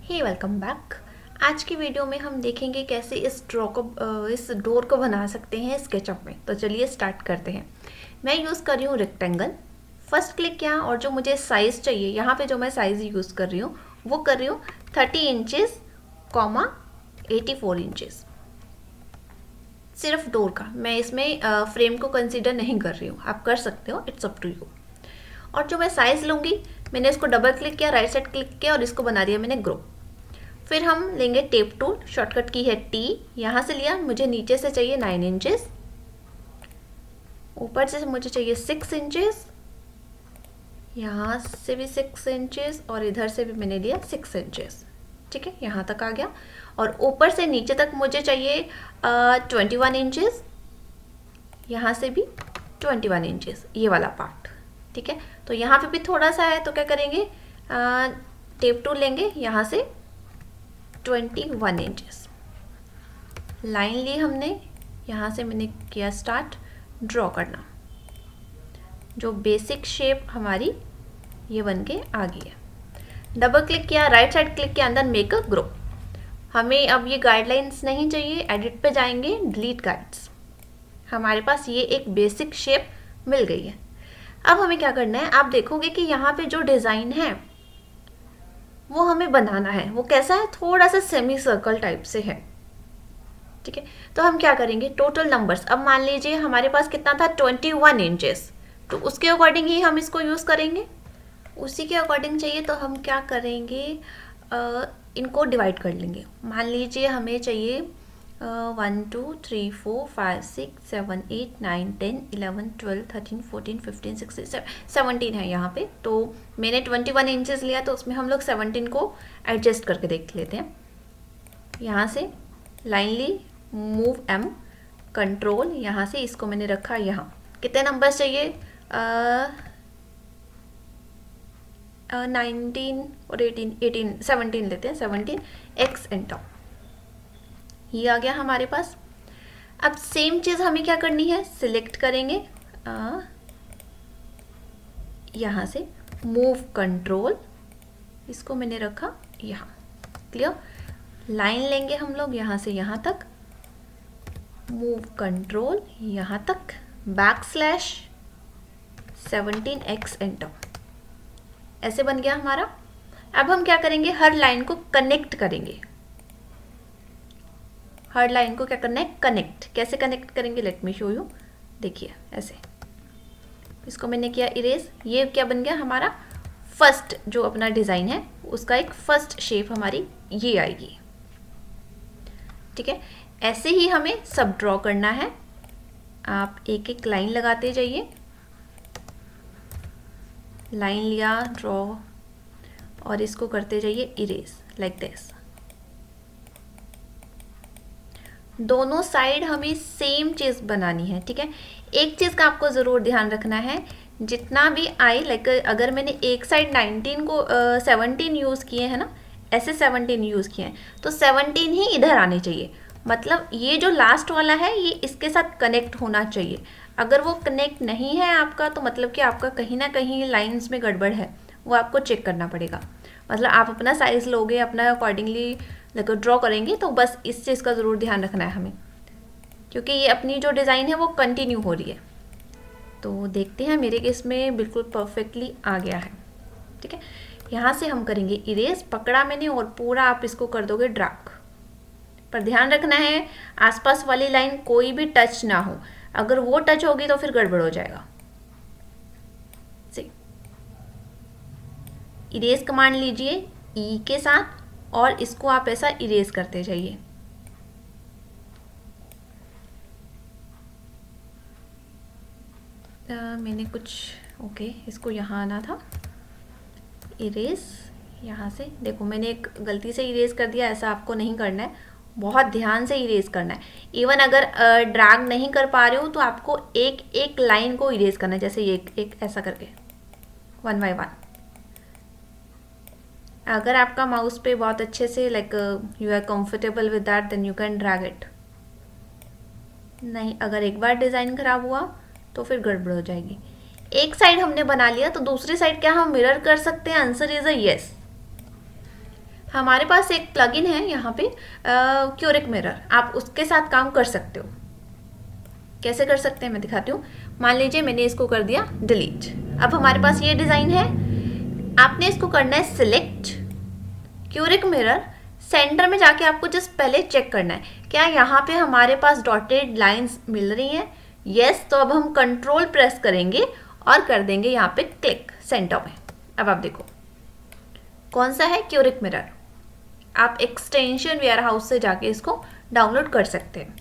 हे welcome back. आज की video में हम देखेंगे कैसे इस डोर को बना सकते हैं स्केचअप में। तो चलिए स्टार्ट करते हैं। मैं यूज़ कर रही हूँ रेक्टेंगल। फर्स्ट क्लिक किया और जो मुझे साइज़ चाहिए, यहाँ पे जो मैं साइज़ यूज़ कर रही हूँ वो कर रही हूँ 30 इंचज़ कॉमा 84 इंचज़। सिर्फ डोर का, मैं इसमें फ्रेम को कंसिडर नहीं कर रही हूँ। आप कर सकते हो, इट्स अप टू यू। और जो मैं साइज़ लूँगी, मैंने इसको डबल क्लिक किया, राइट साइड क्लिक किया और इसको बना दिया मैंने ग्रुप। फिर हम लेंगे टेप टूल, शॉर्टकट की है टी। यहाँ से लिया, मुझे नीचे से चाहिए 9 इंचेस, ऊपर से मुझे चाहिए 6 इंचेस, यहाँ से भी 6 इंचेस और इधर से भी मैंने लिया 6 इंचेस। ठीक है, यहाँ तक आ गया। और ऊपर से नीचे तक मुझे चाहिए 21 इंचेस, यहाँ से भी 21 इंचेस, ये वाला पार्ट। ठीक है, तो यहाँ पे भी थोड़ा सा है, तो क्या करेंगे, टेप टूल लेंगे, यहाँ से 21 इंचेस लाइन ली हमने। यहाँ से मैंने किया स्टार्ट ड्रॉ करना। जो बेसिक शेप हमारी ये बन के आ गई है। डबल क्लिक किया, राइट साइड क्लिक के अंदर मेक अ ग्रुप। हमें अब ये गाइडलाइंस नहीं चाहिए, एडिट पे जाएंगे, डिलीट गाइड्स। हमारे पास ये एक बेसिक शेप मिल गई है। अब हमें क्या करना है, आप देखोगे कि यहाँ पे जो डिज़ाइन है वो हमें बनाना है। वो कैसा है, थोड़ा सा सेमी सर्कल टाइप से है। ठीक है, तो हम क्या करेंगे, टोटल नंबर्स, अब मान लीजिए हमारे पास कितना था 21 इंचेस, तो उसके अकॉर्डिंग ही हम इसको यूज़ करेंगे। उसी के अकॉर्डिंग चाहिए तो हम क्या करेंगे, इनको डिवाइड कर लेंगे। मान लीजिए हमें चाहिए 1 2 3 4 5 6 7 8 9 10 11 12 13 14 15 16 17 है यहाँ पे। तो मैंने 21 इंचेस लिया, तो उसमें हम लोग 17 को एडजस्ट करके देख लेते हैं। यहाँ से लाइन ली, मूव एम, कंट्रोल, यहाँ से इसको मैंने रखा यहाँ। कितने नंबर्स चाहिए, 19 और 18 17 लेते हैं, 17 एक्स एंटर। ये आ गया हमारे पास। अब सेम चीज़ हमें क्या करनी है, सिलेक्ट करेंगे, यहाँ से मूव कंट्रोल, इसको मैंने रखा यहाँ। क्लियर, लाइन लेंगे हम लोग यहाँ से यहाँ तक, मूव कंट्रोल यहाँ तक, बैक स्लैश 17x एंटर। ऐसे बन गया हमारा। अब हम क्या करेंगे, हर लाइन को कनेक्ट करेंगे। हर लाइन को क्या करना है, कनेक्ट। कैसे कनेक्ट करेंगे, लेट मी शो यू। देखिए ऐसे, इसको मैंने किया इरेज। ये क्या बन गया हमारा, फर्स्ट जो अपना डिज़ाइन है उसका एक फर्स्ट शेप हमारी ये आएगी। ठीक है, ऐसे ही हमें सब ड्रॉ करना है। आप एक एक लाइन लगाते जाइए। लाइन लिया, ड्रॉ, और इसको करते जाइए इरेज लाइक दिस। दोनों साइड हमें सेम चीज़ बनानी है। ठीक है, एक चीज़ का आपको ज़रूर ध्यान रखना है, जितना भी आए, लाइक अगर मैंने एक साइड 19 को 17 यूज़ किए हैं ना, ऐसे 17 यूज़ किए हैं, तो 17 ही इधर आने चाहिए। मतलब ये जो लास्ट वाला है ये इसके साथ कनेक्ट होना चाहिए। अगर वो कनेक्ट नहीं है आपका, तो मतलब कि आपका कहीं ना कहीं लाइंस में गड़बड़ है, वो आपको चेक करना पड़ेगा। मतलब आप अपना साइज़ लोगे, अपना अकॉर्डिंगली ड्रॉ करेंगे, तो बस इस चीज़ का ज़रूर ध्यान रखना है हमें, क्योंकि ये अपनी जो डिज़ाइन है वो कंटिन्यू हो रही है। तो देखते हैं, मेरे केस में बिल्कुल परफेक्टली आ गया है। ठीक है, यहाँ से हम करेंगे इरेज, पकड़ा मैंने और पूरा आप इसको कर दोगे ड्रैग। पर ध्यान रखना है आसपास वाली लाइन कोई भी टच ना हो, अगर वो टच होगी तो फिर गड़बड़ हो जाएगा। इरेज कमांड लीजिए ई के साथ और इसको आप ऐसा इरेज करते जाइए। मैंने कुछ ओके, इसको यहाँ आना था, इरेज। यहाँ से देखो मैंने एक गलती से इरेज कर दिया, ऐसा आपको नहीं करना है, बहुत ध्यान से इरेज करना है। इवन अगर ड्रैग नहीं कर पा रहे हो तो आपको एक एक लाइन को इरेज करना है, जैसे ये एक ऐसा करके 1 बाय 1। अगर आपका माउस पे बहुत अच्छे से like you are comfortable with that, then you can drag it. नहीं, अगर एक बार डिज़ाइन खराब हुआ तो फिर गड़बड़ हो जाएगी। एक साइड हमने बना लिया, तो दूसरी साइड क्या हम मिरर कर सकते हैं, आंसर इज अ येस। हमारे पास एक प्लगइन है यहाँ पे क्यूरिक मिरर, आप उसके साथ काम कर सकते हो। कैसे कर सकते हैं मैं दिखाती हूँ। मान लीजिए मैंने इसको कर दिया डिलीट। अब हमारे पास ये डिज़ाइन है, आपने इसको करना है सिलेक्ट क्यूरिक मिरर, सेंटर में जाके आपको जस्ट पहले चेक करना है क्या यहाँ पे हमारे पास डॉटेड लाइंस मिल रही हैं। यस, तो अब हम कंट्रोल प्रेस करेंगे और कर देंगे यहाँ पे क्लिक सेंटर में। अब आप देखो कौन सा है, क्यूरिक मिरर। आप एक्सटेंशन वेयरहाउस से जाके इसको डाउनलोड कर सकते हैं।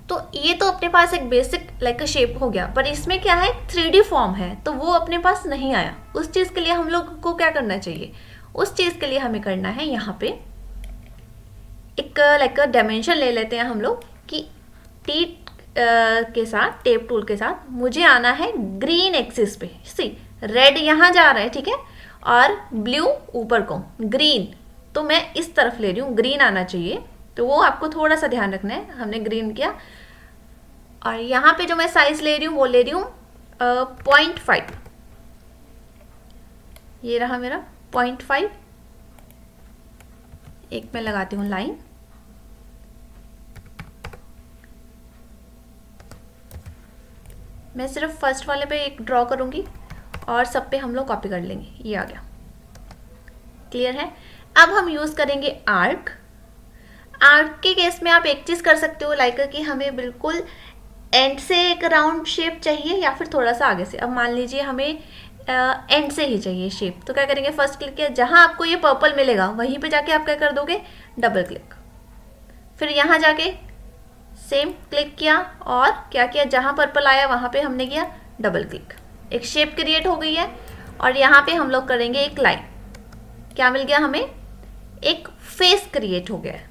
तो ये तो अपने पास एक बेसिक लाइक अ शेप हो गया, पर इसमें क्या है 3D फॉर्म है, तो वो अपने पास नहीं आया। उस चीज़ के लिए हम लोग को क्या करना चाहिए, उस चीज़ के लिए हमें करना है यहाँ पे एक लाइक अ डायमेंशन ले लेते हैं हम लोग कि टी के साथ टेप टूल के साथ मुझे आना है ग्रीन एक्सिस पे। सी रेड यहाँ जा रहा है, ठीक है, और ब्लू ऊपर को, ग्रीन तो मैं इस तरफ ले रही हूँ, ग्रीन आना चाहिए। तो वो आपको थोड़ा सा ध्यान रखना है। हमने ग्रीन किया और यहाँ पे जो मैं साइज ले रही हूँ वो ले रही हूँ 0.5। ये रहा मेरा 0.5। एक मैं लगाती हूँ लाइन, मैं सिर्फ फर्स्ट वाले पे एक ड्रॉ करूँगी और सब पे हम लोग कॉपी कर लेंगे। ये आ गया, क्लियर है। अब हम यूज़ करेंगे आर्क। आर्क के केस में आप एक चीज़ कर सकते हो लाइक कि हमें बिल्कुल एंड से एक राउंड शेप चाहिए या फिर थोड़ा सा आगे से। अब मान लीजिए हमें एंड से ही चाहिए शेप, तो क्या करेंगे, फर्स्ट क्लिक किया, जहाँ आपको ये पर्पल मिलेगा वहीं पे जाके आप क्या कर दोगे, डबल क्लिक। फिर यहाँ जाके सेम क्लिक किया और क्या किया, जहाँ पर्पल आया वहाँ पे हमने किया डबल क्लिक। एक शेप क्रिएट हो गई है और यहाँ पे हम लोग करेंगे एक लाइन। क्या मिल गया हमें, एक फेस क्रिएट हो गया है,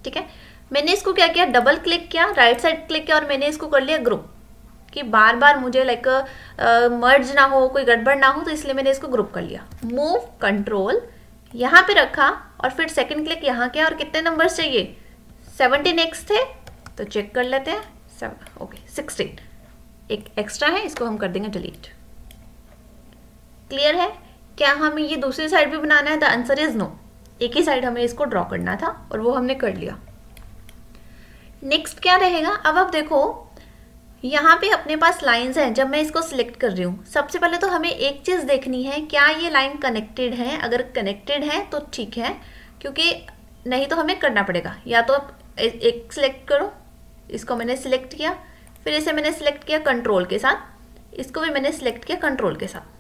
ठीक है। मैंने इसको क्या किया, डबल क्लिक किया, राइट साइड क्लिक किया और मैंने इसको कर लिया ग्रुप, कि बार बार मुझे लाइक मर्ज ना हो, कोई गड़बड़ ना हो, तो इसलिए मैंने इसको ग्रुप कर लिया। मूव कंट्रोल यहाँ पे रखा और फिर सेकंड क्लिक यहाँ किया और कितने नंबर्स चाहिए, 17x थे तो चेक कर लेते हैं, ओके 16, एक एक्स्ट्रा है, इसको हम कर देंगे डिलीट। क्लियर है। क्या हमें ये दूसरी साइड भी बनाना है, द आंसर इज नो, एक ही साइड हमें इसको ड्रॉ करना था और वो हमने कर लिया। नेक्स्ट क्या रहेगा, अब आप देखो यहाँ पे अपने पास लाइंस हैं। जब मैं इसको सिलेक्ट कर रही हूँ, सबसे पहले तो हमें एक चीज़ देखनी है, क्या ये लाइन कनेक्टेड है। अगर कनेक्टेड है तो ठीक है, क्योंकि नहीं तो हमें करना पड़ेगा। या तो आप एक सिलेक्ट करो, इसको मैंने सिलेक्ट किया, फिर इसे मैंने सिलेक्ट किया कंट्रोल के साथ, इसको भी मैंने सिलेक्ट किया कंट्रोल के साथ।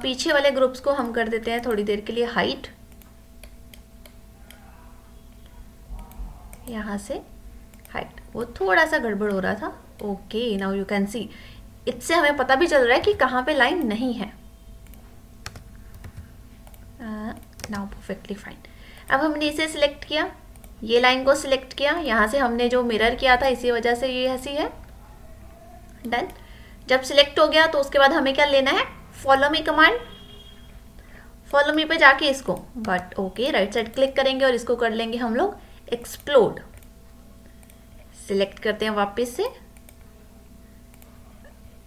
पीछे वाले ग्रुप्स को हम कर देते हैं थोड़ी देर के लिए हाइट, यहाँ से हाइट, वो थोड़ा सा गड़बड़ हो रहा था। Okay, now you can see, इससे हमें पता भी चल रहा है कि कहाँ पे लाइन नहीं है। Now perfectly fine. अब हमने इसे सिलेक्ट किया, ये लाइन को सिलेक्ट किया, यहाँ से हमने जो मिरर किया था इसी वजह से ये ऐसी है। डन। जब सिलेक्ट हो गया तो उसके बाद हमें क्या लेना है, follow me command. Follow me पे जाके इसको but okay right side click करेंगे और इसको कर लेंगे हम लोग एक्सप्लोड। सिलेक्ट करते हैं वापस से,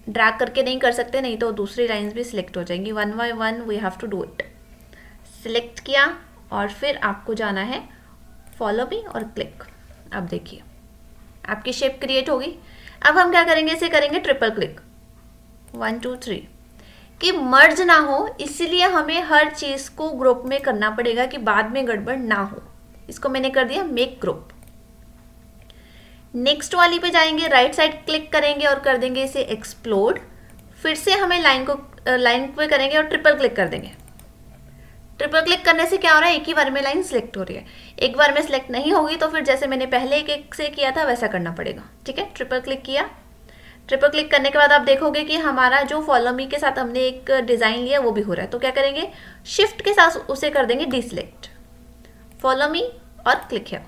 ड्रैग करके नहीं कर सकते, नहीं तो दूसरी लाइंस भी सिलेक्ट हो जाएंगी। One by one we have to do it. Select किया और फिर आपको जाना है फॉलो मी और क्लिक। अब देखिए आपकी शेप क्रिएट होगी। अब हम क्या करेंगे, इसे करेंगे ट्रिपल क्लिक, 1 2 3, कि मर्ज ना हो, इसीलिए हमें हर चीज़ को ग्रुप में करना पड़ेगा कि बाद में गड़बड़ ना हो। इसको मैंने कर दिया मेक ग्रुप। नेक्स्ट वाली पे जाएंगे, राइट साइड क्लिक करेंगे और कर देंगे इसे एक्सप्लोड। फिर से हमें लाइन पे करेंगे और ट्रिपल क्लिक कर देंगे। ट्रिपल क्लिक करने से क्या हो रहा है, एक ही बार में लाइन सिलेक्ट हो रही है। एक बार में सिलेक्ट नहीं होगी तो फिर जैसे मैंने पहले एक से किया था वैसा करना पड़ेगा, ठीक है। ट्रिपल क्लिक किया, ट्रिपल क्लिक करने के बाद आप देखोगे कि हमारा जो फॉलो मी के साथ हमने एक डिज़ाइन लिया वो भी हो रहा है। तो क्या करेंगे, शिफ्ट के साथ उसे कर देंगे डिसलेक्ट, फॉलो मी और क्लिक है।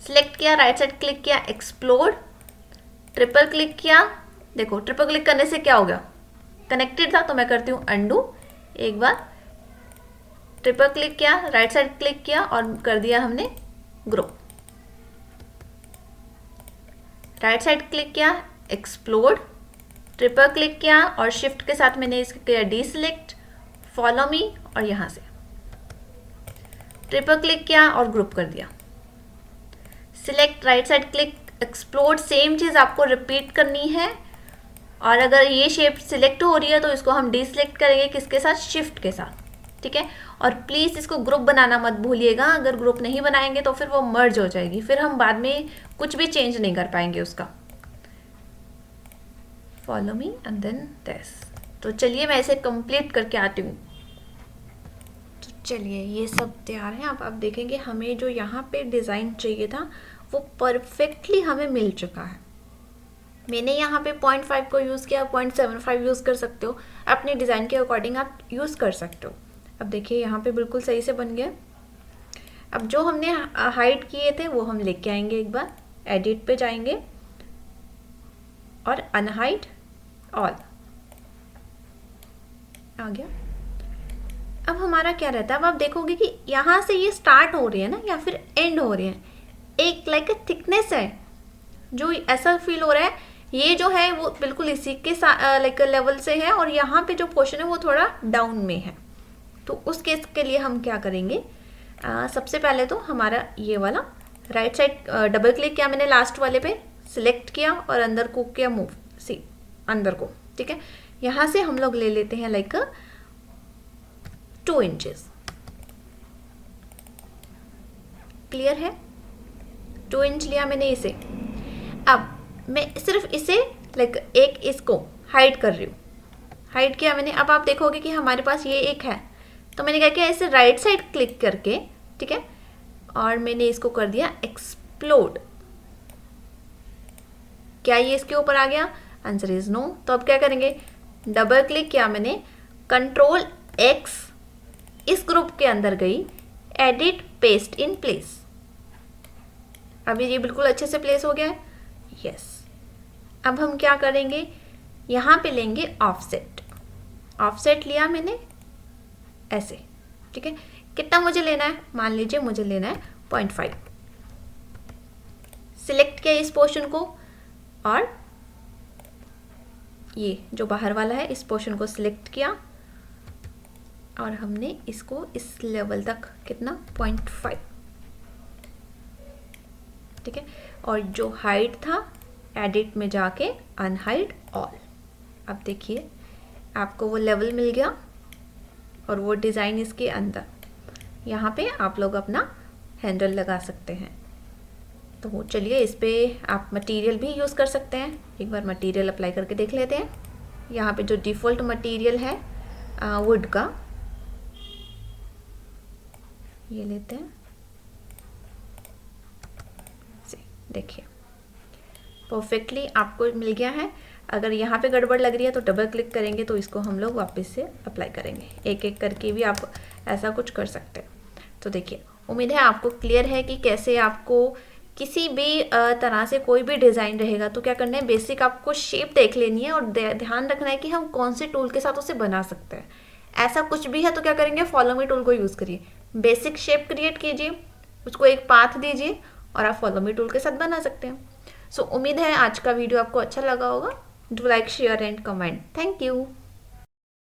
सिलेक्ट किया, राइट साइड क्लिक किया, एक्सप्लोर, ट्रिपल क्लिक किया। देखो ट्रिपल क्लिक करने से क्या हो गया, कनेक्टेड था, तो मैं करती हूँ अंडू। एक बार ट्रिपल क्लिक किया, राइट साइड क्लिक किया और कर दिया हमने ग्रुप। राइट साइड क्लिक किया, एक्सप्लोड, ट्रिपल क्लिक किया और शिफ्ट के साथ मैंने इसको किया डी सिलेक्ट, फॉलो मी, और यहाँ से ट्रिपल क्लिक किया और ग्रुप कर दिया। Select right side click explode, same चीज़ आपको रिपीट करनी है। और अगर ये शेप सिलेक्ट हो रही है तो इसको हम डीसिलेक्ट करेंगे, किसके साथ, शिफ्ट के साथ, ठीक है। और प्लीज़ इसको ग्रुप बनाना मत भूलिएगा, अगर ग्रुप नहीं बनाएंगे तो फिर वो मर्ज हो जाएगी, फिर हम बाद में कुछ भी चेंज नहीं कर पाएंगे उसका। Follow me and then this. तो चलिए मैं इसे कंप्लीट करके आती हूँ। तो चलिए ये सब तैयार है। अब आप देखेंगे हमें जो यहाँ पे डिज़ाइन चाहिए था वो परफेक्टली हमें मिल चुका है। मैंने यहाँ पे 0.5 को यूज़ किया, 0.75 यूज़ कर सकते हो, अपने डिज़ाइन के अकॉर्डिंग आप यूज़ कर सकते हो। अब देखिए यहाँ पे बिल्कुल सही से बन गया। अब जो हमने हाइड किए थे वो हम लेके आएंगे, एक बार एडिट पे जाएंगे और अनहाइड ऑल, आ गया। अब हमारा क्या रहता है, अब आप देखोगे कि यहाँ से ये स्टार्ट हो रही है ना या फिर एंड हो रही है, एक लाइक थिकनेस है जो ऐसा फील हो रहा है ये जो है वो बिल्कुल इसी के लाइक लेवल से है, और यहाँ पे जो पोर्शन है वो थोड़ा डाउन में है। तो उस केस के लिए हम क्या करेंगे, सबसे पहले तो हमारा ये वाला राइट साइड डबल क्लिक किया मैंने लास्ट वाले पे, सिलेक्ट किया और अंदर को किया मूव, सी अंदर को, ठीक है। यहाँ से हम लोग ले लेते हैं लाइक 2 इंचेस, क्लियर है। 2 इंच लिया मैंने इसे। अब मैं सिर्फ इसे लाइक एक इसको हाइड कर रही हूँ, हाइड किया मैंने। अब आप देखोगे कि हमारे पास ये एक है, तो मैंने क्या किया, इसे राइट साइड क्लिक करके, ठीक है, और मैंने इसको कर दिया एक्सप्लोड। क्या ये इसके ऊपर आ गया, आंसर इज नो। तो अब क्या करेंगे, डबल क्लिक किया मैंने, कंट्रोल एक्स, इस ग्रुप के अंदर गई, एडिट पेस्ट इन प्लेस। अभी ये बिल्कुल अच्छे से प्लेस हो गया है, यस। अब हम क्या करेंगे, यहाँ पे लेंगे ऑफसेट, ऑफसेट लिया मैंने ऐसे, ठीक है। कितना मुझे लेना है, मान लीजिए मुझे लेना है 0.5। सिलेक्ट किया इस पोर्शन को और ये जो बाहर वाला है इस पोर्शन को सिलेक्ट किया और हमने इसको इस लेवल तक कितना 0.5, ठीक है। और जो हाइट था एडिट में जाके अनहाइड ऑल। अब देखिए आपको वो लेवल मिल गया और वो डिज़ाइन इसके अंदर, यहाँ पे आप लोग अपना हैंडल लगा सकते हैं। तो चलिए इस पे आप मटेरियल भी यूज़ कर सकते हैं, एक बार मटेरियल अप्लाई करके देख लेते हैं। यहाँ पे जो डिफ़ॉल्ट मटेरियल है वुड का, ये लेते हैं, देखिए परफेक्टली आपको मिल गया है। अगर यहाँ पे गड़बड़ लग रही है तो डबल क्लिक करेंगे तो इसको हम लोग वापस से अप्लाई करेंगे, एक एक करके भी आप ऐसा कुछ कर सकते हैं। तो देखिए उम्मीद है आपको क्लियर है कि कैसे आपको किसी भी तरह से कोई भी डिज़ाइन रहेगा तो क्या करना है, बेसिक आपको शेप देख लेनी है और ध्यान रखना है कि हम कौन से टूल के साथ उसे बना सकते हैं। ऐसा कुछ भी है तो क्या करेंगे, फॉलो मी टूल को यूज़ करिए, बेसिक शेप क्रिएट कीजिए, उसको एक पाथ दीजिए और आप फॉलो मी टूल के साथ बना सकते हैं। सो उम्मीद है आज का वीडियो आपको अच्छा लगा होगा। Do like, share and comment. Thank you.